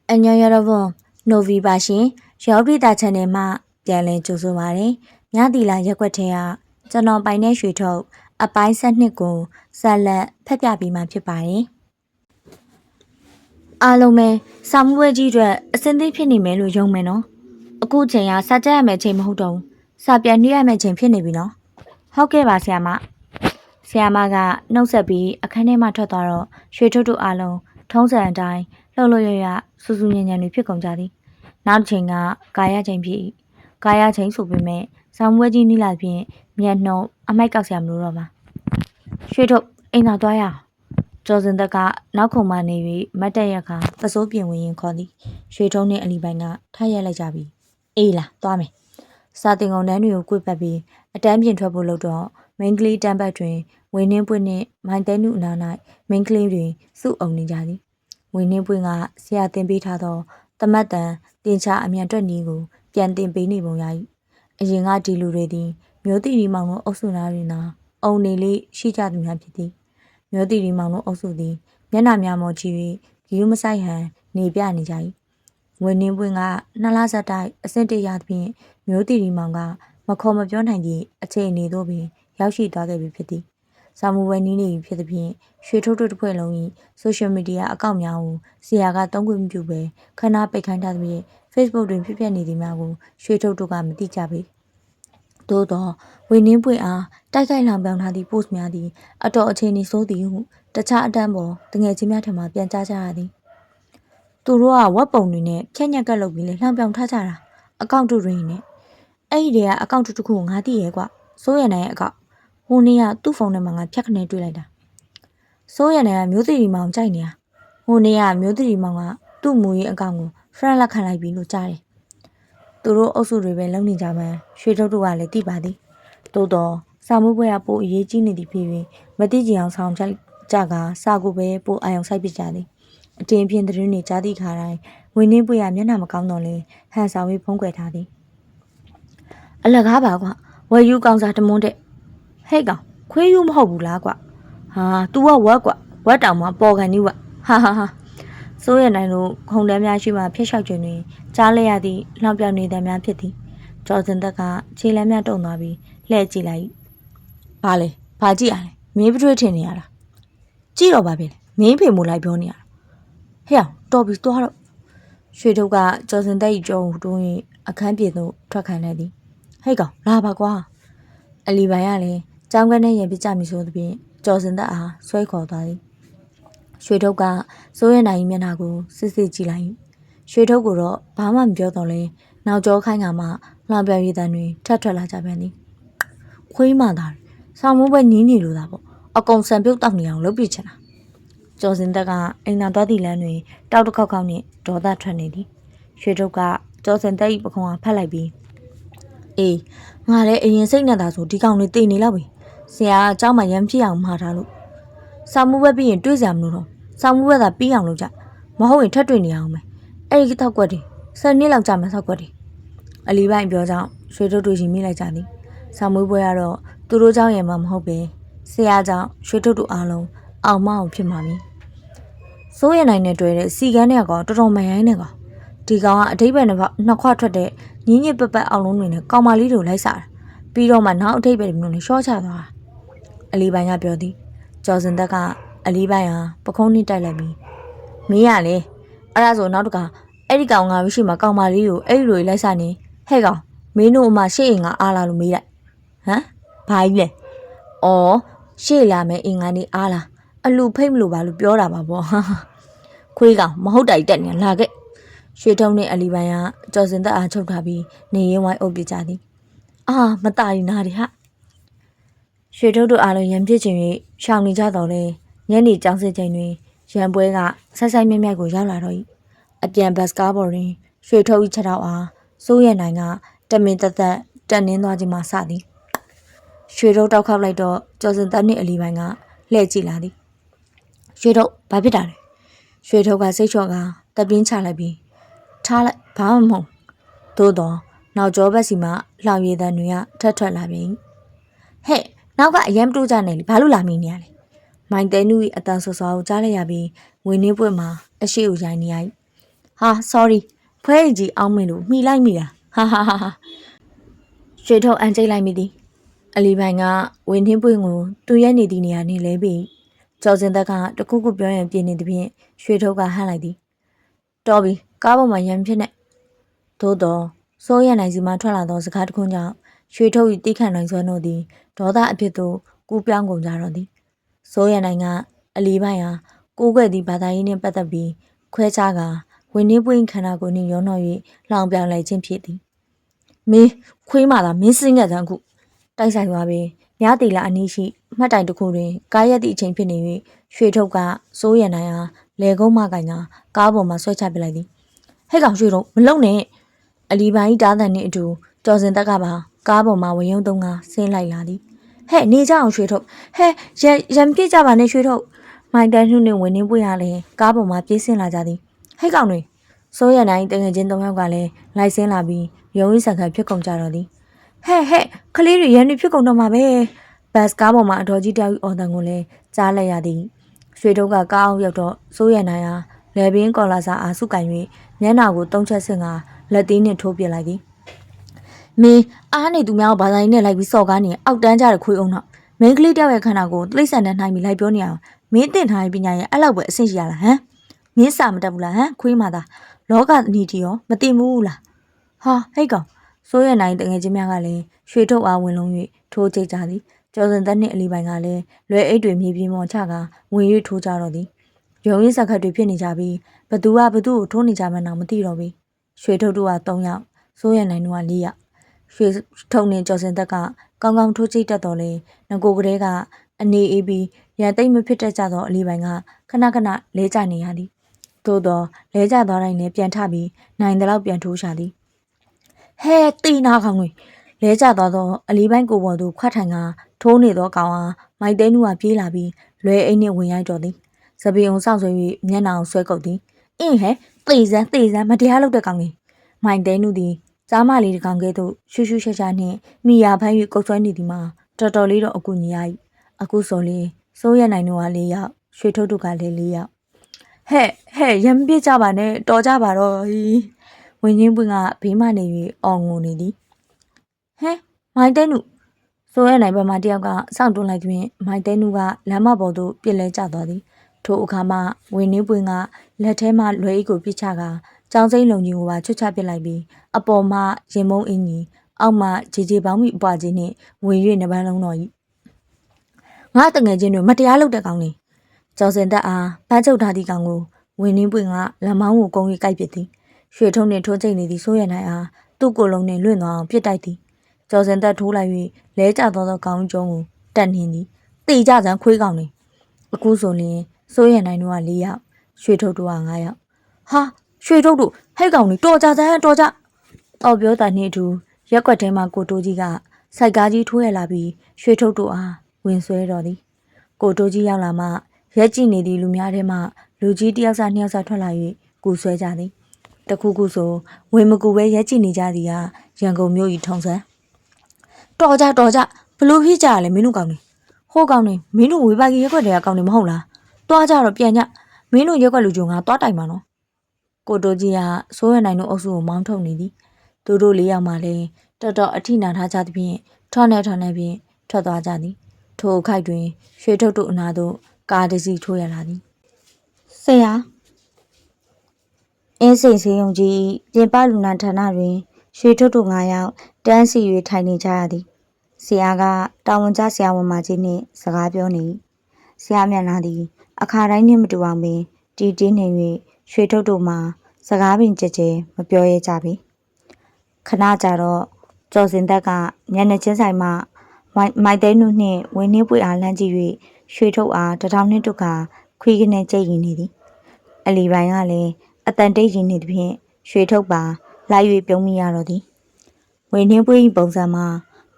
안녕 여러분, 노비바신 여기다 전에마ပြန်လည် ကြိုဆိုပါရယ်ညတီလာရက်ွက်ထဲကကျွန်တော်ပိုင်တဲ့ရွှေထုတ်အပိုင်း7ကိုဆက်လက်ဖတ်ပြပေးမှာဖြစ်ပါတယ်အားလုံးပဲစာမှုပွဲကြီးအတွက်အစင်းသိဖြစ်နေမယ်လို့ယုံမယ်နော်အခုချိန်ကစာကြက်ရမယ့်ချိန်မဟုတ်တော့ဘူးစာပြန်နှွေးရမယ့်ချိန်ဖြစ်နေပြီနော်ဟုတ်ကဲ့ပါဆရာမကနှုတ်ဆက်ပြီးအခန်းထဲမှထွက်သွားတော့ရွှေထုတ်တို့အားလုံးထုံးစံအတိုင်းလှုပ်လှုပ်ရရစူးစူးညံညံတွေဖြစ်ကုန်ကြသည်နောက်တစ်ချိန်ကကာယချိန်ဖြစ်၏ကာယချိန်ဆိုပေမဲ့ဆောင်းပွဲကြီးနီးလာဖြင့်မျက်နှုံအမိုက်ကောက်ဆရာမလို့တော့ပါရွှေထုတ်အိမ်သာသွားရအောင်ကျော်စင်သက်ကနောက်ခုံမှနေပြီးမတ်တက်ရက်ခါပစိုးပြင်ဝင်ရင်ခေါ်သည်ရွှေထုံးနှင့်အလီပိုင်ကထားရက်လိုက်ကြပြီအေးလားသွားမယ်စာတင်ကုန်တန်းတွေကိုကွေ့ပတ်ပြီးအတန်းပြင်ထွက်ဖို့လုပ်တော့မင်းကလေးတန်းပတ်တွင်ဝင်းနှင်းပွင့်နှင့်မိုင်းတဲနုအနာ၌မင်းကလေးတွင်စုအုံနေကြသည်ဝင်းနှင်းပွင့်ကဆရာတင်ပေးထားသောတမတ်တန်တင်ချအမြန်တွက်နည်းကိုပြန်တင်ပေးနေပုံရ၏အရင်ကဒီလူတွေသည်မျိုးတိရီမောင်တို့အုပ်စုသားတွေနာအုံနေလေးရှိကြသူများဖြစ်သည်မျိုးတိရီမောင်တို့အုပ်စုသည်မျက်နှာများမော်ချီ၍ဂီယူမဆိုင်ဟန်နေပြနေကြ၏ဝင်းနှင်းပွင့်ကနှစ်လဆက်တိုက်အဆင့်တရသဖြင့်မျိုးတိရီမောင်ကမခေါ်မပြောနိုင်သည့်အခြေအနေသို့ပင်ရောက်ရှိသွားခဲ့ပြီဖြစ်သည်စာမှုဝဲနီးနေပြီဖြစ်သဖြင့်ရွှေထုတ်တို့တစ်ဖွဲ့လုံး၏ဆိုရှယ်မီဒီယာအကောင့်များကိုဆရာကတုံးခွင့်မပြုဘဲခဏပိတ်ခိုင်းထားသဖြင့် Facebook တွင်ဖြစ်ပျက်နေသည်များကိုရွှေထုတ်တို့ကမသိကြပေသို့သောဝင်းနှင်းပွင့်အားတိုက်ခိုက်လောင်ပြောင်ထားသည့် post များသည်အတော်အခြေအနေဆိုးသည်ဟုတခြားအတန်းပေါ်တငယ်ချင်းများထံမှပြန်ကြားကြရသည်သူတို့ကဝက်ပုံတွေနဲ့ဖြက်ညက်ကက်လုပ်ပြီးလေလှောင်ပြောင်ထားကြတာအကောင့်တူတွေနဲ့အဲ့ဒီတည်းကအကောင့်တူတစ်ခုကိုငါသိရဲကွစိုးရနိုင်ရဲ့အကောင့်ဟိုနေ့ကသူ့ဖုန်းထဲမှာငါဖြတ်ခနဲ့တွေ့လိုက်တာစိုးရနိုင်ကမျိုးသီရီမောင်ကြိုက်နေတာဟိုနေ့ကမျိုးသီရီမောင်ကသူ့မူရေးအကောင့်ကို friend လက်ခံလိုက်ပြီလို့ကြားတယ်သူတို့အုပ်စုတွေပဲလုံနေကြမှရွှေထုတ်တို့ကလည်းသိပါသည်သို့တော့စာမှုပွဲကပိုအရေးကြီးနေသည်ဖြစ်၍မတိကြအောင်ဆောင်ကြကစာကိုပဲပိုအာရုံစိုက်ပစ်ကြသည်အတင်းအပြင်းသတင်းတွေကြားသိခါတိုင်းဝင်းနှင်းပွေရမျက်နှာမကောင်းတော့လေဟန်ဆောင်ပြီးဖုံးကွယ်ထားသည်အလကားပါကွဝယ်ယူကောင်စားတမွန်းတဲ့ဟဲ့ကောင်ခွေးယူမဟုတ်ဘူးလားကွဟာ तू ကဝက်ကွဝက်တောင်မှပေါ်ကန်ကြီးကွဟာစိုးရနိုင်လို့ခုံတန်းများရှိမှဖျက်လျှောက်ခြင်းတွင်ကြားလဲရသည့်လှောင်ပြောင်နေသည်များဖြစ်သည်ကျော်စင်သက်ကခြေလမ်းများတုံသွားပြီးလှည့်ကြည့်လိုက်ဘာလဲဘာကြည့်ရလဲမင်းပထွေးထင်နေရလားကြည့်တော့ပါပြီမင်းဖေမို့လိုက်ပြောနေရတာဟဲ့တော်ပြီသွားတော့ရွှေထုတ်ကကျော်စင်သက်၏ကြောကိုတွန်း၍အခန်းပြင်သို့ထွက်ခိုင်းလိုက်သည်ဟဲ့ကောင်လာပါကွာအလီပိုင်ကလည်းကြောင်းကန်းနဲ့ရင်ပြကြမိဆိုသဖြင့်ကျော်စင်သက်အားဆွဲခေါ်သွားသည်ရွှေထုတ်ကစိုးရနိုင်မျက်နှာကိုစစ်စစ်ကြည့်လိုက်ရွှေထုတ်ကိုတော့ဘာမှမပြောတော့လဲနောက်ကျောခိုင်းကမှလောင်ပြောင်ရည်တန်တွေထပ်ထွက်လာကြပြန်သည်ခွေးမှသာဆောင်းမိုးပဲညင်းနေလို့သာပေါ့အကုံဆန်ပြုတ်တောက်နေအောင်လုပ်ပြချင်တာကျော်စင်သက်ကအိမ်သာသွားသည့်လမ်းတွင်တောက်တစ်ခေါက်ခေါက်နှင့်ဒေါသထွက်နေသည်ရွှေထုတ်ကကျော်စင်သက်၏ပခုံးအားဖတ်လိုက်ပြီးအေးငါလည်းအရင်စိတ်နဲ့သာဆိုဒီကောင်လေးတိတ်နေလောက်ပြီဆရာအเจ้าမှရမ်းဖြစ်အောင်မှားထားလို့ဆောင်းမိုးပဲပြီးရင်တွေးစရာမလိုတော့ဆောင်းမိုးပဲသာပြီးအောင်လုပ်ကြမဟုတ်ရင်ထပ်တွေ့နေအောင်မယ်အဲ့ဒီထောက်ကွက်တွေ10နှစ်လောက်ကြာမှထောက်ကွက်တွေအလီပိုင်ပြောကြောင်းရွှေထုတ်တို့ရင်မိလိုက်ကြသည်ဆောင်းမိုးပွဲကတော့သူတို့เจ้าရဲ့မှမဟုတ်ပဲဆရာကြောင့်ရွှေထုတ်တို့အားလုံးအောင်မအောင်ဖြစ်မှာမည်စိုးရနိုင်နဲ့တွေ့တဲ့စီကန်းတဲ့ကောင်တော်တော်မရိုင်းနဲ့ကောင်ဒီကောင်ကအထိပ္ပယ်နှစ်ခွထွက်တဲ့ညင်းညစ်ပပတ်အောင်လုံးတွေနဲ့ကောင်မလေးတို့လိုက်စားတာပြီးတော့မှနောက်အထိပ္ပယ်မျိုးနဲ့ရှော့ချသွားတာအလီပိုင်ကပြောသည်ကျော်စင်သက်ကအလီပိုင်ဟာပခုံးနှိတိုက်လိုက်ပြီးမင်းရလေအဲ့ဒါဆိုနောက်တကအဲ့ဒီကောင်ငါရှိမှကောင်မလေးကိုအဲ့ဒီလိုလိုက်စားနေဟဲ့ကောင်မင်းတို့အမရှေ့အိမ်ကအားလာလို့မေးလိုက်ဟမ်ဘာကြီးလဲအော်ရှေ့လာမယ်အင်္ဂါနေအားလာအလူဖိတ်မလို့ပါလို့ပြောတာပါဗောခွေးကောင်မဟုတ်တိုင်တက်နေလာခဲ့ရွှေထုံးနဲ့အလီပိုင်ကကျော်စင်သက်အားချုပ်ထားပြီးနေရင်ဝိုင်းအုပ်ပြကြသည်အာမတာရီနာတွေဟာရွှေထုတ်တို့အားလုံးရံပြစ်ခြင်း၍ရှောင်နေကြတော့လေညနေကြောင်းစစ်ချိန်တွင်ရံပွဲကဆက်ဆိုင်မြက်မြက်ကိုရောက်လာတော့၏အပြန်ဘတ်စကားပေါ်တွင်ရွှေထုတ်၏ခြေထောက်အားစိုးရနိုင်ကတမင်သက်တက်နှင်းသွားခြင်းမှစသည်ရွှေထုတ်တောက်ခောက်လိုက်တော့ကျော်စင်သက်နှင့်အလီပိုင်ကလှည့်ကြည့်လာသည်ရွှေထုတ်ဘာဖြစ်တာလဲရွှေထုတ်ကစိတ်ချော့ကတပ်ပြင်းချလိုက်ပြီးထားလိုက်ဘာမှမဟုတ်သို့တော့နောက်ကျောဘက်စီမှလှောင်ရည်တန်တွေကထပ်ထွက်လာပြီဟဲ့နောက်ကအရန်တိုးကြနေလေဘာလို့လာမိနေရလဲမိုင်တဲနူ၏အတန်ဆော်ဆော်ကိုကြားလိုက်ရပြီးဝင်းနှင်းပွင့်မှာအရှိကိုရိုင်းနေရ ဟာ sorry ဖွဲကြီးအောင်မင်းလို့မှီလိုက်မိတာဟာဟာဟာဟာရွှေထုတ်အန်ကျိတ်လိုက်မိသည်အလီပိုင်ကဝင်းထင်းပွင့်ကိုသူ့ရဲ့နေသည့်နေရာနေလဲပြီးကျော်စင်သက်ကတခုခုပြောရင်ပြင်းနေသည်ဖြင့်ရွှေထုတ်ကဟန့်လိုက်သည်တော်ပြီကားပေါ်မှာရံဖြစ်နေသို့တော့စိုးရနိုင်စီမှထွက်လာသောစကားတခုကြောင့်ရွှေထုတ်၏တိခတ်နိုင်စွမ်းတို့သည်ဒေါသအဖြစ်သို့ကူးပြောင်းကုန်ကြတော့သည်စိုးရနိုင်ကအလီပိုင်ဟာကိုးကွယ်သည့်ဘာသာရေးနှင့်ပတ်သက်ပြီးခွဲခြားကာဝင်းနှင်းပွင့်ခန္ဓာကိုယ်နှင့်ရောနှော၍လောင်ပြောင်လိုက်ခြင်းဖြစ်သည်မင်းခွေးမှသာမင်းစင်းခဲ့တဲ့အခုတိုက်ဆိုင်သွားပြီမြားတီလာအနီးရှိမှတ်တိုင်တစ်ခုတွင်ကားရက်သည့်အချိန်ဖြစ်နေ၍ရွှေထုတ်ကစိုးရနိုင်အားလေကုန်းမကိုင်သာကားပေါ်မှဆွဲချပစ်လိုက်သည်ဟဲ့ကောင်ရွှေထုတ်မလုံနဲ့အလီပိုင်တားတန်နှင့်အတူကျော်စင်တက်ကပါကားပေါ်မှဝယုံသုံးကားဆင်းလိုက်လာသည်ဟဲ့နေကြအောင်ရွှေထုတ်ဟဲ့ရံပြစ်ကြပါနဲ့ရွှေထုတ်မိုင်တန်းနှုတ်နှင့်ဝင်းနှင်းပွင့်ရလဲကားပေါ်မှပြေးဆင်းလာကြသည်ဟဲ့ကောင်တွေစိုးရနိုင်တငယ်ချင်း၃ယောက်ကလည်းလိုက်ဆင်းလာပြီးရုံးရင်းဆန်ခတ်ဖြစ်ကုန်ကြတော့သည်ဟဲ့ကလေးတွေရန်နေဖြစ်ကုန်တော့မှာပဲဘတ်ကားပေါ်မှာအတော်ကြီးတောက်အော်တန်ကိုလည်းကြားလိုက်ရသည်ရွှေထုတ်ကကားအောင်ရောက်တော့စိုးရနိုင်အားလေပင်ကော်လာစာအားစုကင်၍မျက်နှာကို၃ချက်ဆင့်ကလက်သေးနှင့်ထိုးပစ်လိုက်သည်မင်းအားနေသူများကိုဘာသာရေးနဲ့လိုက်ပြီးစော်ကားနေအောက်တန်းကြတဲ့ခွေးအောင်တော့မင်းကလေးတယောက်ရဲ့ခန္ဓာကိုတိတ်ဆန်တဲ့နှိုင်းပြီးလိုက်ပြောနေအောင်မင်းတင်ထားတဲ့ပညာရဲ့အဲ့လောက်ပဲအဆင့်ရှိရလားဟမ်မင်းစာမတက်ဘူးလားဟမ်ခွေးမှသာလောကအနီတီရောမတင်ဘူးလားဟာဟဲ့ကောင်စိုးရနိုင်တငယ်ချင်းများကလည်းရွှေထုတ်အားဝင်လုံး၍ထိုးကြိတ်ကြသည်ကျော်စင်သက်နှင့်အလီပိုင်ကလည်းလွယ်အိတ်တွေမြေပြင်ပေါ်ချကာဝင်၍ထိုးကြတော့သည်ရုံရင်းစက်ခတ်တွေဖြစ်နေကြပြီးဘသူကဘသူကိုထိုးနေကြမှန်းတော့မသိတော့ဘူးရွှေထုတ်တို့က3ယောက်စိုးရနိုင်တို့က4ယောက်ရွှေထုတ်နှင့်ကျော်စင်သက်ကကောင်းကောင်းထိုးကြိတ်တတ်တော်လေငကိုကလေးကအနေအေးပြီးရန်သိမ့်မဖြစ်တတ်ကြသောအလီပိုင်ကခဏခဏလဲကျနေရသည်သို့တော့လဲကျသွားတိုင်းလည်းပြန်ထပြီးနိုင်တဲ့လောက်ပြန်ထိုးရှာသည်ဟဲတီနာကောင်တွေလဲကျသွားသောအလီပိုင်းကိုပေါ်သို့ခွတ်ထိုင်ကထိုးနေသောကောင်အားမိုက်တဲနူကပြေးလာပြီးလွယ်အိတ်နှင့်ဝင်ရိုက်တော်သည်စပီအောင်ဆောက်ဆွဲ၍မျက်နှာကိုဆွဲကုတ်သည်အင်းဟဲသေစမ်းမတရားလုပ်တဲ့ကောင်ကြီးမိုက်တဲနူသည်ကြားမလေးတစ်ကောင်ကဲ့သို့ရှူးရှူးရှာရှာနှင့်မိယာဖမ်း၍ကုတ်ဆွဲနေသည်မှာတော်တော်လေးတော့အကူညီရ၏အခုဆိုလေစိုးရနိုင်တို့က4ယောက်ရွှေထုတ်တို့ကလည်း4ယောက်ဟဲ့ရမ်းပြစ်ကြပါနဲ့တော်ကြပါတော့ဝင်းချင်းပွင့်ကဘေးမှနေ၍အော်ငိုနေသည်ဟဲမိုင်တဲနုစိုးရနိုင်ဘက်မှတယောက်ကစောင့်တွန်းလိုက်သည်ဖြင့်မိုင်တဲနုကလမ်းမပေါ်သို့ပြစ်လဲကျသွားသည်ထိုအခါမှဝင်းနှင်းပွင့်ကလက်ထဲမှလွယ်အိတ်ကိုပြစ်ချကာကြောင်စိမ့်လုံကြီးကိုပါချွတ်ချပစ်လိုက်ပြီးအပေါ်မှရင်မုံအင်းကြီးအောက်မှဂျေပေါင်းမိအပွားကြီးနှင့်ဝင်၍နှပန်းလုံးတော်၏ငါတငယ်ချင်းတွေမတရားလုပ်တဲ့ကောင်လေးကျော်စင်သက်အားဖမ်းချုပ်ထားသည့်ကောင်ကိုဝင်းနှင်းပွင့်ကလက်မောင်းကိုကုန်း၍ကိုက်ပစ်သည်ရွှေထုံးနှင့်ထိုးကျိတ်နေသည့်စိုးရနိုင်အားသူ့ကိုယ်လုံးနှင့်လွင့်သွားအောင်ပြစ်တိုက်သည်ကျော်စင်သက်ထိုးလိုက်၍လဲကျသောကောင်ကျုံးကိုတက်နှင်းသည်တေကြစမ်းခွေးကောင်လေးအခုဆိုရင်စိုးရနိုင်တို့က4ယောက်ရွှေထုတ်တို့က5ယောက်ဟာရွှေထုတ်တို့ဟဲ့ကောင်လေးတော်ကြတော်ပြောတာနှင့်အတူရက်ွက်ထဲမှာကိုတိုးကြီးကစိုက်ကားကြီးထိုးရလာပြီးရွှေထုတ်တို့အားဝင်ဆွဲတော်သည်ကိုတိုးကြီးရောက်လာမှရက်ကြည့်နေသည့်လူများထဲမှလူကြီးတယောက်2ယောက်ထွက်လာ၍ကူဆွဲကြသည်တခုခုဆိုဝင်မကူပဲရက်ကြည့်နေကြသည်ကရန်ကုန်မြို့၏ထုံစံတော်ကြဘလို့ဖြစ်ကြရလဲမင်းတို့ကောင်နေဟိုကောင်နေမင်းတို့ဝေပါကြီးရက်ွက်တွေကကောင်နေမဟုတ်လားတွားကြတော့ပြန်ကြမင်းတို့ရက်ွက်လူကြုံကတွားတိုင်ပါနော်ကိုတိုးကြီးကစိုးရနိုင်တို့အုပ်စုကိုမောင်းထုတ်နေသည်သူတို့4ယောက်မှလည်းတော်အထိနာထားကြသဖြင့်ထောင်းနေဖြင့်ထွက်သွားကြသည်ထိုအခိုက်တွင်ရွှေထုတ်တို့အနာသို့ကားတစ်စီးထိုးရလာသည်ဆရာအင်းစိန်စေယုံကြီးပြင်ပလူနာဌာနတွင်ရွှေထုတ်တို့9ယောက်တန်းစီ၍ထိုင်နေကြရသည်ဆရာကတာဝန်ကျဆရာဝန်မကြီးနှင့်စကားပြောနေဆရာမျက်နှာသည်အခါတိုင်းနှင့်မတူအောင်ပင်တင်းနေ၍ရွှေထုတ်တို့မှစကားပင်ကြဲကြဲမပြောရကြပေခဏကြာတော့ကျော်စင်သက်ကမျက်နှာချင်းဆိုင်မှမိုက်တဲနုနှင့်ဝင်းနှင်းပွေအားလှမ်းကြည့်၍ရွှေထုတ်အားတထောင်နှင့်တုတ်ကခွေးကနေကြိတ်ရင်နေသည်အလီပိုင်းကလည်းအတန်တိတ်ရင်နေသည်ဖြင့်ရွှေထုတ်ပါလိုက်၍ပြုံးမိရတော့သည်ဝင်းနှင်းပွေ၏ပုံစံမှာ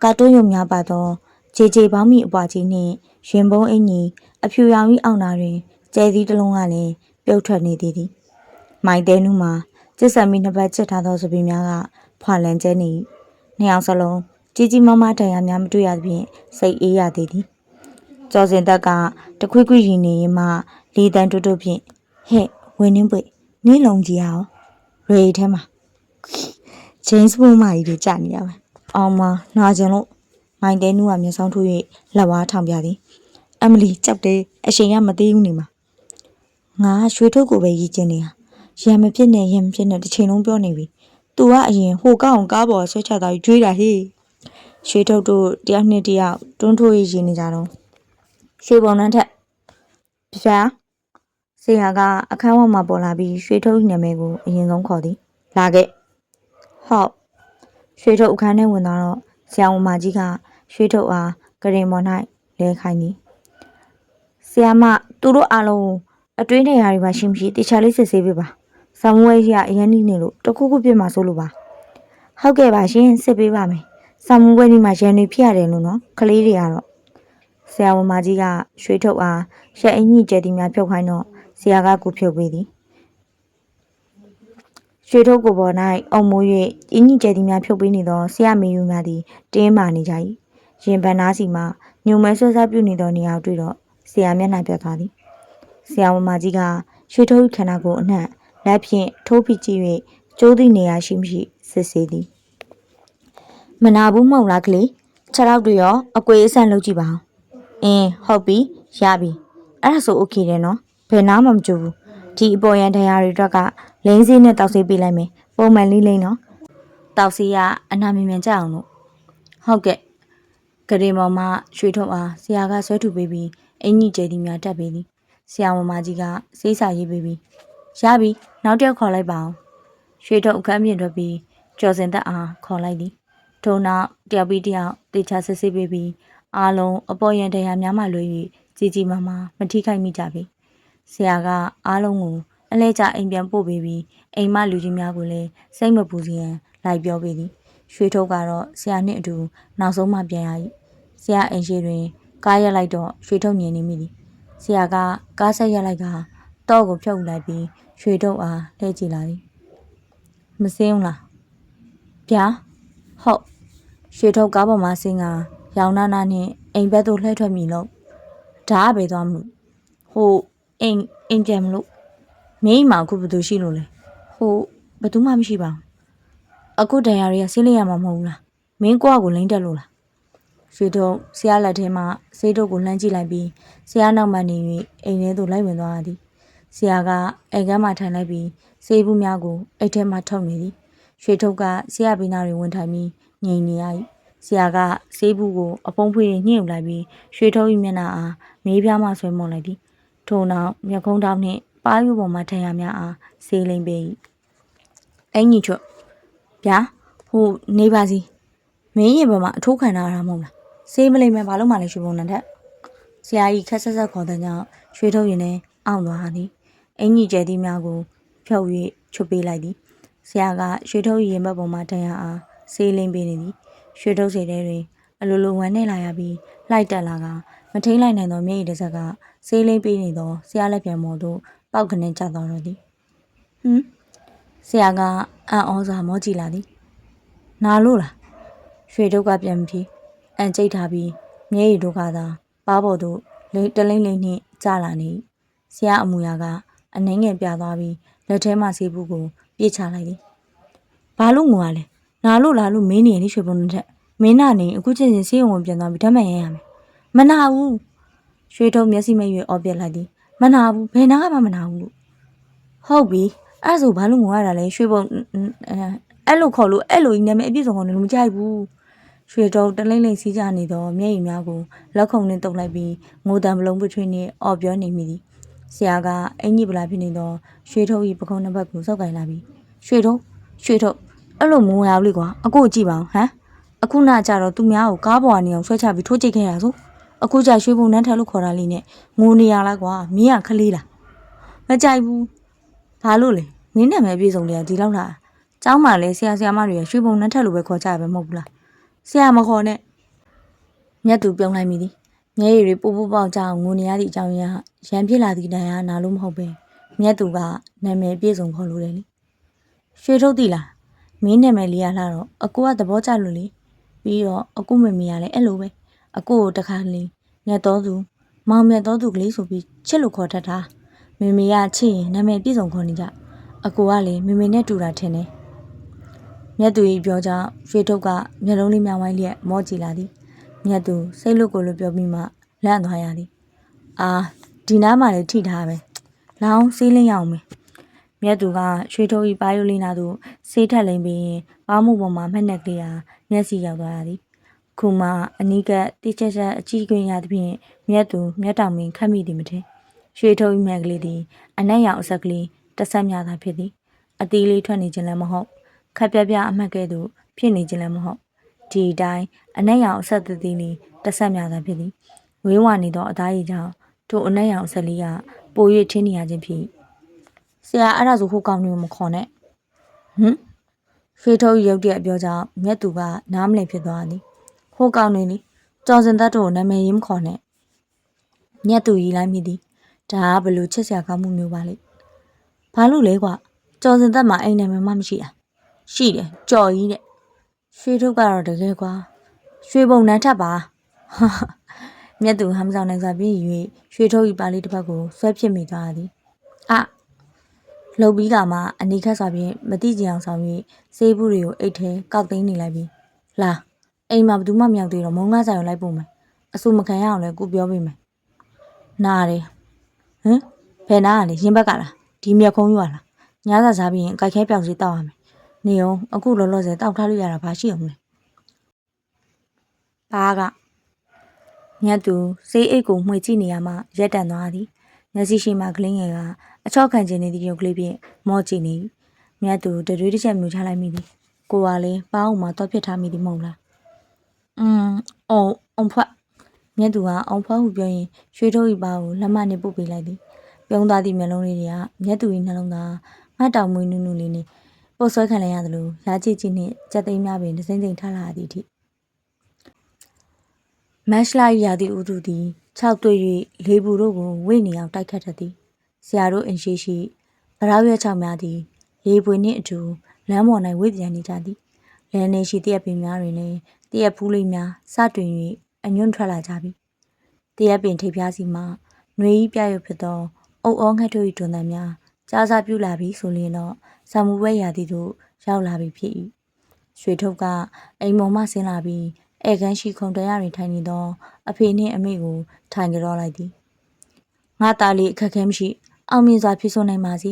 ကာတွန်းရုံများပါသောဂျေပေါင်းမိအပွားကြီးနှင့်ရင်ပုံးအင်းကြီးအဖြူရောင်၏အောက်နာတွင်ကျဲသီးတစ်လုံးကလည်းပြုတ်ထွက်နေသည်မိုက်တဲနုမှာကျစ်ဆံမီနှစ်ပတ်ချစ်ထားသောစပင်းများကဖွာလန်းကျဲနေ၏နှစ်ယောက်စလုံးကြီးမားဒဏ်ရာများမတွေ့ရသဖြင့်စိတ်အေးရသေးသည်ကျော်စင်သက်ကတခွေးရင်နေရင်မှလီတန်တွတ်ဖြင့်ဟဲ့ဝင်းနှင်းပွေနင်းလုံးကြီးအောင် လွယ်ထဲမှာဂျိမ်းစ်ဘွန်မာကြီးတွေကြာနေရမယ်အောင်မနာကျင်လို့မိုင်းတဲနူးကမျက်စောင်းထိုး၍လက်ဝါးထောင်ပြသည်အမလီကြောက်တယ်အရှင်ကမသေးဘူးနေမှာငါရွှေထုတ်ကိုပဲရည်ကျင်နေတာရံမဖြစ်နဲ့ရင်မဖြစ်နဲ့တစ်ချိန်လုံးပြောနေပြီသူကအရင်ဟိုကောက်အောင်ကားပေါ်ဆွဲချသွားပြီးကြွေးတာဟေးရွှေထုတ်တို့တယောက်နဲ့တယောက်တွန်းထိုးရည်နေကြတော့ရွှေပုံနှန်းထက်ဗျာဆေးရကအခန်းဝမှာပေါ်လာပြီးရွှေထုတ်နာမည်ကိုအရင်ဆုံးခေါ်သည်လာခဲ့ဟုတ်ရွှေထုတ်အခန်းထဲဝင်သွားတော့ဆရာဝန်မကြီးကရွှေထုတ်အားကရင်ပေါ်၌လဲခိုင်းသည်ဆရာမသူတို့အားလုံးအတွင်းထဲရာတွေပါရှိမရှိတေချာလေးစစ်ဆေးပေးပါဆောင်းဝဲကြီးကအရင်နေလို့တခုခုပြစ်မှာစိုးလို့ပါဟုတ်ကဲ့ပါရှင်စစ်ပေးပါမယ်ဆောင်းဝဲကြီးမှာရန်တွေဖြစ်ရတယ်လို့နော်ကလေးတွေကတော့ဆရာဝန်မကြီးကရွှေထုတ်အားရှက်အင်းကြီးကျဲတီများဖြုတ်ခိုင်းတော့ဆရာကကိုဖြုတ်ပေးသည်ရွှေထုတ်ကိုပေါ်၌အုံမိုး၍အင်းကြီးကျဲတီများဖြုတ်ပေးနေသောဆရာမေယူများသည်တင်းမာနေကြ၏ရင်ပန်းသားစီမှညုံမဲဆွဲစားပြုနေသောနေရာတွေ့တော့ဆရာမျက်နှာပြတ်သွားသည်ဆရာဝန်မကြီးကရွှေထုတ်ခန္ဓာကိုယ်အနှံ့လက်ဖြင့်ထိုးဖိကြည့်၍ကျိုးသည့်နေရာရှိမရှိစစ်ဆေးသည်မနာဘူးမဟုတ်လားကလေးခြေထောက်တွေရောအကွေအဆန့်လုပ်ကြည့်ပါဦးဟုတ်ပြီရပြီအဲ့ဒါဆိုโอเคတယ်နော်ဘယ်နာမှမကြဘူးဒီအပေါ်ရန်တရားတွေအတွက်ကလိမ့်စေးနဲ့တောက်ဆေးပေးလိုက်မယ်ပုံမှန်လေးလိမ့်နော်တောက်ဆေးကအနာမြင်မြန်ကြအောင်လို့ဟုတ်ကဲ့ကလေးမောင်မရွှေထုတ်အားဆရာကဆွဲထုတ်ပေးပြီးအင်ကြီးကျဲသည်များတက်ပေးသည်ဆရာဝန်မကြီးကစေးစာရေးပေးပြီးရပြီနောက်တစ်ယောက်ခေါ်လိုက်ပါအောင်ရွှေထုတ်အခန်းပြင်ထွက်ပြီးကျော်စင်သက်အားခေါ်လိုက်သည်ထို့နောက်တယောက်ပြီးတယောက်တေချာစစ်ဆေးပေးပြီးအားလုံးအပေါ်ရန်တရားများမှလွှဲ၍ကြီးကြီးမားမားမထိခိုက်မိကြပြီဆရာကအားလုံးကိုအလဲကျအိမ်ပြန်ပို့ပေးပြီးအိမ်မလူကြီးများကိုလည်းစိတ်မပူစေရန်လိုက်ပြောပေးသည်ရွှေထုတ်ကတော့ဆရာနှင့်အတူနောက်ဆုံးမှပြန်ရ၏ဆရာအိမ်ရှိတွင်ကားရက်လိုက်တော့ရွှေထုတ်မြင်နေမိသည်ဆရာကကားဆက်ရက်လိုက်ကတော့ကိုဖြုတ်လိုက်ပြီးရွှေထုတ်အားလှည့်ကြည့်လာသည်မစင်းဘူးလားဗျာဟုတ်ရွှေထုတ်ကားပေါ်မှာဆင်းကရောင်နာနာနှင့်အိမ်ဘက်သို့လှည့်ထွက်မိလို့ဒါကပဲသွားမလို့ဟိုအိမ်ပြန်မလို့မင်းမအခုဘယ်သူရှိလို့လဲဟိုဘယ်သူမှမရှိပါဘူးအခုတန်ရာတွေကဆေးလိုက်ရမှာမဟုတ်ဘူးလားမင်းကိုယ့်အကိုလိမ့်တက်လို့လားရွှေထုတ်ဆရာလက်ထဲမှာဆေးထုတ်ကိုလှမ်းကြည့်လိုက်ပြီးဆရာနောက်မှနေ၍အိမ်ထဲသို့လိုက်ဝင်သွားသည်ဆရာကအိမ်ကမ်းမှထိုင်လိုက်ပြီးဆေးဘူးများကိုအိတ်ထဲမှထုတ်နေသည်ရွှေထုတ်ကဆရာဘေးနားတွင်ဝင်ထိုင်ပြီးငြိမ်နေရ၏ဆရာကဆေးဘူးကိုအပုံးဖွေးညှို့လိုက်ပြီးရွှေထုတ်၏မျက်နှာအားမေးပြားမှဆွဲမုံလိုက်သည်ထို့နောက်မျက်ခုံးတောင်းနှင့်ပါးယူပေါ်မှထရများအားဆေးလိမ့်ပေး၏အင်ကြီးချွတ်ဗျာဟိုနေပါစီမင်းရင်ပေါ်မှာအထိုးခံထားတာမဟုတ်လားဆေးမလိမ့်မဲ့ဘာလို့မှလည်းရွှေပုံနံထက်ဆရာကြီးခက်ဆက်ဆက်ခေါ်တဲ့ကြောင့်ရွှေထုတ်ရင်နဲ့အောင့်သွားသည်အင်ကြီးကျဲသီးများကိုဖြုတ်၍ချွတ်ပေးလိုက်သည်ဆရာကရွှေထုတ်ရင်ဘက်ပေါ်မှထရအားဆေးလိမ့်ပေးနေသည်ရွှေထုတ်စိတ်ထဲတွင်အလိုလိုဝမ်းနေလာရပြီးလိုက်တက်လာကမထိန်လိုက်နိုင်သောမျက်ရည်တစ်စက်ကဆေးလိမ့်ပေးနေသောဆရာလက်ပြန်ပေါ်သို့ပေါက်ကနေကျသွားတော့သည်ဆရာကအံ့ဩစွာမောကြည့်လာသည်နာလို့လားရွှေထုတ်ကပြန်မဖြေအန်ကျိတ်ထားပြီးမျက်ရည်တို့ကသာပါးပေါ်သို့တလိမ့်လိမ့်နှင့်ကျလာနေဆရာအမူအရာကအနှင်းငယ်ပြသွားပြီးလက်ထဲမှဆေးဘူးကိုပြစ်ချလိုက်သည်ဘာလို့ငိုရလဲနာလို့လားလို့မင်းနေရလေရွှေပုံနဲ့ထက်မင်းနာနေအခုချင်းချင်းဆေးရုံဝင်ပြန်သွားပြီးဓာတ်မှန်ရရမယ်မနာဘူးရွှေထုတ်မျက်စိမိတ်၍အော်ပြက်လိုက်သည်မနာဘူးဘယ်နာမှမနာဘူးလို့ဟုတ်ပြီအဲ့ဆိုဘာလို့ငိုရတာလဲရွှေပုံအဲ့လိုခေါ်လို့အဲ့လိုကြီးနာမည်အပြည့်စုံခေါ်နေလို့မကြိုက်ဘူးရွှေထုတ်တလိမ့်လိမ့်စီးကြနေသောမျက်ရည်များကိုလက်ခုံနှင့်တုပ်လိုက်ပြီးငိုတံပလုံးပထွေးနှင့်အော်ပြောနေမိသည်ဆရာကအင်ကြီးပလာဖြစ်နေသောရွှေထုတ်၏ပခုံးနှစ်ဘက်ကိုစောက်ကင်လာပြီးရွှေထုတ်အဲ့လိုမငိုရဘူးလေကွာအကိုကြည့်ပါအောင်ဟမ်အခုနကြတော့သူများကိုကားပေါ်ကနေအောင်ဆွဲချပြီးထိုးကြိတ်ခဲ့တာဆိုအခုကျရွှေပုံနှန်းထက်လို့ခေါ်တာလေးနဲ့ငိုနေရလားကွာမင်းကခလေးလားမကြိုက်ဘူးဘာလို့လဲမင်းနာမည်အပြည့်စုံတွေကဒီလောက်လားကျောင်းမှာလဲဆရာမတွေကရွှေပုံနှန်းထက်လို့ပဲခေါ်ကြရပဲမဟုတ်ဘူးလားဆရာမခေါ်နဲ့မြတ်သူပြုံးလိုက်မိသည်မျက်ရည်တွေပို့ပေါက်ကြအောင်ငိုနေရသည့်အကြောင်းရင်းရန်ဖြစ်လာသည့်တရားနာလို့မဟုတ်ပဲမြတ်သူကနာမည်အပြည့်စုံခေါ်လို့တယ်လေရွှေထုတ်သီလားမင်းနာမည်လေးရလာတော့အကိုကသဘောကျလို့လေပြီးတော့အကိုမမေရလဲအဲ့လိုပဲအကိုကိုတခါလေမြတ်တော်သူမောင်မြတ်တော်သူကလေးဆိုပြီးချစ်လို့ခေါ်တတ်တာမေမေကချစ်ရင်နာမည်ပြည့်စုံခေါ်နေကြ အကိုကလေမေမေနဲ့တူတာထင်တယ်မြတ်သူ၏ပြောကြောင့်ရွှေထုတ်ကမျက်လုံးလေးများဝိုင်းလျက်မောကြည့်လာသည်မြတ်သူစိတ်လွတ်ကိုလို့ပြောပြီးမှလန့်သွားရသည်အာဒီနားမှာလည်းထိထားပဲလောင်းစေးလင်းရအောင်မယ်မြတ်သူကရွှေထုတ်၏ပါယိုလီနာသို့ဆေးထက်လိမ့်ပြီးပေါင်းမှုပေါ်မှာမှတ်နှက်ကလေးဟာမျက်စိရောက်သွားရသည်ခုမှအနီးကတိကျကျအကြည့်ခွင့်ရသဖြင့်မြတ်သူမျက်တောင်ပင်ခတ်မိသည်မထင်ရွှေထုတ်၏မြက်ကလေးသည်အနက်ရောင်အဆက်ကလေးတစ်ဆက်များသာဖြစ်သည်အသီးလေးထွက်နေခြင်းလည်းမဟုတ်ခက်ပြပြအမှတ်ကဲ့သို့ဖြစ်နေခြင်းလည်းမဟုတ်ဒီအတိုင်းအနက်ရောင်အဆက်သသည်လေးတစ်ဆက်များသာဖြစ်သည်ဝေးဝါနေသောအသားရည်ကြောင့်ထိုအနက်ရောင်အဆက်လေးကပို၍ထင်းနေရခြင်းဖြစ်ဆရာအဲ့ဒါဆိုဟိုကောင်မျိုးမခေါ်နဲ့ဟမ်ရွှေထုတ်ရုပ်တရက်ပြောကြောင့်မြတ်သူကနားမလည်ဖြစ်သွားသည်ဟိုကောင်နေလေကျော်စင်သက်တို့နာမည်ရင်းမခေါ်နဲ့မြတ်သူရီလိုက်မိသည်ဒါကဘလို့ချစ်စရာကောင်းမှုမျိုးပါလေဘာလို့လဲကွာကျော်စင်သက်မှာအိမ်နာမည်မှမရှိတာရှိတယ်ကြော်ကြီးတဲ့ရွှေထုတ်ကတော့တကယ်ကွာရွှေပုံနှမ်းထပ်ပါမြတ်သူဟမ်ဆောင်နိုင်စွာပြီး၍ရွှေထုတ်ဤပါလေးတစ်ဖက်ကိုဆွဲဖြစ်မိသွားသည်လှုပ်ပြီးကမှအနီးခတ်စွာဖြင့်မတိကြအောင်ဆောင်၍ဆေးဘူးတွေကိုအိတ်ထဲကောက်သိမ်းနေလိုက်ပြီးလာအိမ်မှာဘယ်သူမှမရောက်သေးတော့မုံကားဆိုင်ကိုလိုက်ပို့မယ်အဆူမခံရအောင်လဲကိုပြောပေးမယ်နားတယ်ဟမ်ဘယ်နားကလဲရင်ဘက်ကလားဒီမြက်ခုံးရွာလားညစာစားပြီးရင်ကြိုက်ခဲပြောင်စီတောက်ရမယ်နေအောင်အခုလောလောဆယ်တောက်ထားလို့ရတာဘာရှိအောင်လဲဘာကမြတ်သူဆေးအိတ်ကိုမှွေကြည့်နေရမှရက်တန်သွားသည်မျက်စိရှိမှကလင်းငယ်ကအချော့ခံခြင်းနေသည့်ရုပ်ကလေးဖြင့်မော့ကြည့်နေမြတ်သူတရွေးတစ်ချက်မြူချလိုက်မိသည်ကိုကလည်းပေါင်းအောင်တော့ဖြစ်ထားမိသည်မဟုတ်လားအောင်ဖွက်မြတ်သူကအောင်ဖွက်ဟုပြောရင်ရွှေထုတ်ဤပါကိုလက်မနဲ့ပုတ်ပေးလိုက်သည်ပြုံးသားသည့်မျက်လုံးလေးတွေကမြတ်သူ၏နှလုံးသားငှက်တောင်မွေးနူးနူးလေးနဲ့ပုတ်ဆွဲခံလိုက်ရသလိုရာကြည့်ကြည့်နှင့်ကြက်သိမ်းများပင်တစ်စိမ့်စိမ့်ထားလာသည့်အထိမက်ရှလာရာသည့်ဥသူသည်6တွေ့၍လေဘူးတို့ကိုဝိနေအောင်တိုက်ခတ်တတ်သည်ဆရာတို့အင်ရှိရှိဗရောက်ရွက်6များသည်လေပွေနှင့်အတူလမ်းပေါ်၌ဝိပြန်နေကြသည်လမ်းနေရှိတရက်ပင်များတွင်လည်းတရက်ဖူးလေးများစတွင်၍အညွန့်ထွက်လာကြပြီတရက်ပင်ထိပ်ပြားစီမှနှွေကြီးပြရွတ်ဖြစ်သောအုပ်အောငှက်တို့၏တွန်သံများကြားစားပြူလာပြီဆိုလျင်တော့ဆံမူဝဲရာသီတို့ရောက်လာပြီဖြစ်၏ရွှေထုတ်ကအိမ်ပေါ်မှဆင်းလာပြီးဧကန်ရှိခုံတရားတွင်ထိုင်နေသောအဖေနှင့်အမေကိုထိုင်ကြတော့လိုက်သည်ငါသားလေးအခက်ခဲမရှိအောင်မြင်စွာဖြစ်ဆိုနိုင်ပါစေ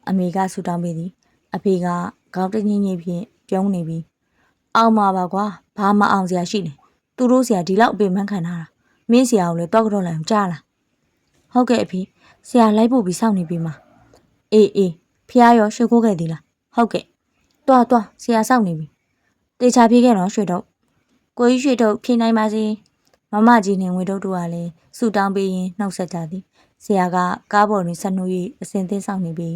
အမေကဆူတောင်းပေးသည်အဖေကခေါင်းတညင်းညင်းဖြင့်ပြုံးနေပြီးအောင်ပါပါကွာဘာမှအောင်စရာရှိလဲသူတို့ဆရာဒီလောက်အပေမှန်းခံထားတာမင်းဆရာကိုလည်းတော့ကတော့လိုက်ကြားလားဟုတ်ကဲ့အဖေဆရာလိုက်ဖို့ပြီးစောင့်နေပြီမှာအေးဖះရောရွှေကိုခဲ့သေးလားဟုတ်ကဲ့တွားဆရာစောင့်နေပြီတေချာပြေးခဲ့တော့ရွှေတော့ကိုကြီးရွှေထုတ်ဖြေနိုင်ပါစေမမကြီးနှင့်ဝေထုတ်တို့ကလည်းဆူတောင်းပေးရင်းနှုတ်ဆက်ကြသည်ဆရာကကားပေါ်တွင်ဆက်နှိုး၍အစဉ်သင်းဆောင်နေပြီ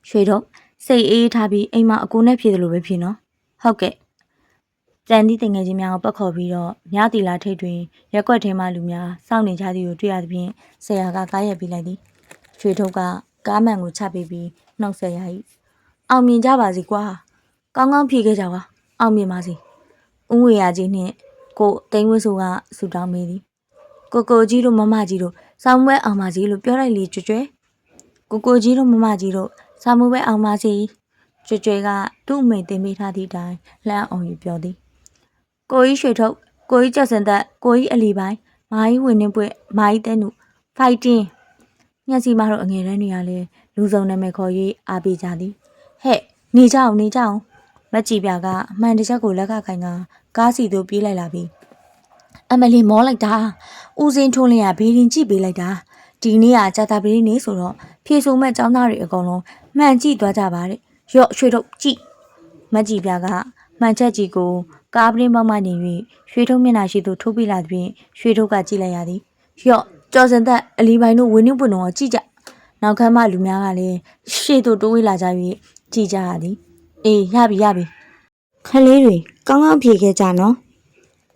ရွှေထုတ်စိတ်အေးထားပြီးအိမ်မှာအကိုနဲ့ဖြေတယ်လို့ပဲဖြေနော်ဟုတ်ကဲ့တန်သည့်တငယ်ချင်းများကိုပတ်ခေါ်ပြီးတော့မြတီလာထိတ်တွင်ရက်ွက်ထဲမှလူများစောင့်နေကြသည်ကိုတွေ့ရသဖြင့်ဆရာကကားရက်ပြီးလိုက်သည်ရွှေထုတ်ကကားမှန်ကိုချပေးပြီးနှုတ်ဆက်ရ၏အောင်မြင်ကြပါစေကွာကောင်းကောင်းဖြေခဲ့ကြပါအောင်မြင်ပါစေဦးငွေရကြီးနှင့်ကိုတိန်ဝင်းဆိုကဆူတောင်းပေးသည်ကိုကြီးတို့မမကြီးတို့ဆောင်းပွဲအောင်ပါစေလို့ပြောလိုက်လေကြွကိုကြီးတို့မမကြီးတို့ဆောင်းပွဲအောင်ပါစေကြွကသူ့အမေတင်ပေးထားသည့်အတိုင်းလှမ်းအောင်ယူပြောသည်ကိုကြီးရွှေထုတ်ကိုကြီးကျော်စင်သက်ကိုကြီးအလီပိုင်းမာကြီးဝင်နှင်းပွင့်မာကြီးတဲနုဖိုက်တင်းညစီမတို့အငယ်တန်းတွေကလည်းလူစုံနာမည်ခေါ်၍အားပေးကြသည်ဟဲ့နေကြအောင်မကြည်ပြကအမှန်တချက်ကိုလက်ကခိုင်ကကားစီသို့ပြေးလိုက်လာပြီးအမလီမောလိုက်တာဦးစင်းထွန်းလင်းကဘေးရင်ကြည့်ပေးလိုက်တာဒီနေ့ကကြာတာပရိနေဆိုတော့ဖြေဆိုမဲ့ចောင်းသားတွေအကုန်လုံးမှန်ကြည့်သွားကြပါတဲ့ရော့ရွှေထုတ်ကြည့်မကြည်ပြကမှန်ချက်ကြီးကိုကားပရင်းပေါက်မှနေ၍ရွှေထုတ်မျက်နှာရှိသို့ထိုးပြလာသဖြင့်ရွှေထုတ်ကကြည့်လိုက်ရသည်ရော့ကျော်စင်သက်အလီပိုင်းတို့ဝင်းနှုတ်ပွင့်တော့ကြည့်ကြနောက်ခန်းမှလူများကလည်းရှေ့သို့တိုးဝေးလာကြ၍ကြည့်ကြရသည်အေးရပြီခလေးတွေကောင်းကောင်းဖြေခဲ့ကြနော်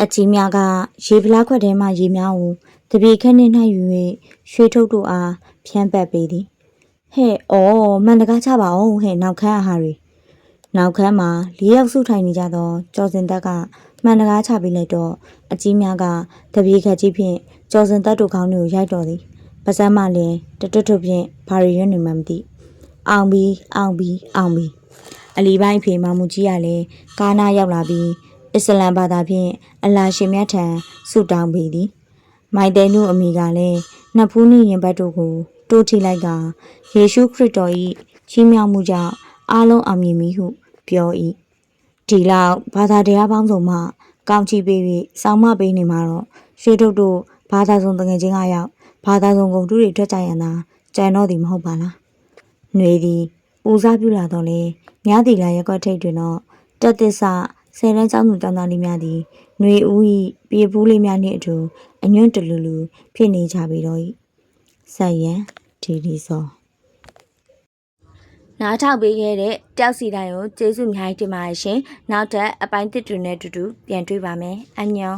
အကြီးများကရေပလားခွက်ထဲမှရေများကိုတပြေခက်နဲ့နှိုက်ယူ၍ရွှေထုတ်တို့အားဖြန်းပတ်ပေးသည်ဟဲ့မှန်တကားချပါအောင်ဟဲ့နောက်ခန်းအဟာတွေနောက်ခန်းမှာ၄ယောက်စုထိုင်နေကြသောကျော်စင်သက်ကမှန်တကားချပေးလိုက်တော့အကြီးများကတပြေခက်ကြီးဖြင့်ကျော်စင်သက်တို့ခေါင်းတွေကိုရိုက်တော်သည်ပါစမ်းမှလည်းတွတ်ဖြင့်ဘာရီရွံ့နေမှမသိ အောင်ပြီအလီပိုင်းဖေမမှုကြီးကလည်းကာနာရောက်လာပြီးအစ္စလမ်ဘာသာဖြင့်အလာရှင်မြတ်ထံဆုတောင်းပေသည်မိုင်တဲနုအမိကလည်းနှစ်ဖူးနှင့်ရင်ဘတ်တို့ကိုတိုးထိလိုက်ကယေရှုခရစ်တော်၏ချီးမြှောက်မှုကြောင့်အားလုံးအောင်မြင်ပြီဟုပြော၏ဒီလောက်ဘာသာတရားပေါင်းစုံမှကောင်းချီးပေး၍စောင်းမပေးနေမှာတော့ရွှေထုတ်တို့ဘာသာစုံတငယ်ချင်းကရောက်ဘာသာစုံကုန်တူးတွေထွက်ကြရန်သာကြံတော့သည်မဟုတ်ပါလားຫນွေသည်ပူစားပြလာတော့လေမြားတီလာရက်ကွက်ထိတ်တွင်တော့တက်သစ္စာဆယ်တန်းကျောင်းသူကျောင်းသားလေးများသည်ຫນွေဦး၏ပြေဖူးလေးများနှင့်အတူအညွန့်တလူလူဖြစ်နေကြပြီတော့၏ဆက်ရန်ဒီစောနားထောင်ပေးခဲ့တဲ့တောက်စီတိုင်းကိုကျေးဇူးအများကြီးတင်ပါတယ်ရှင်နောက်ထပ်အပိုင်းတစ်တွေနဲ့တူတူပြန်တွေ့ပါမယ်အန်ညော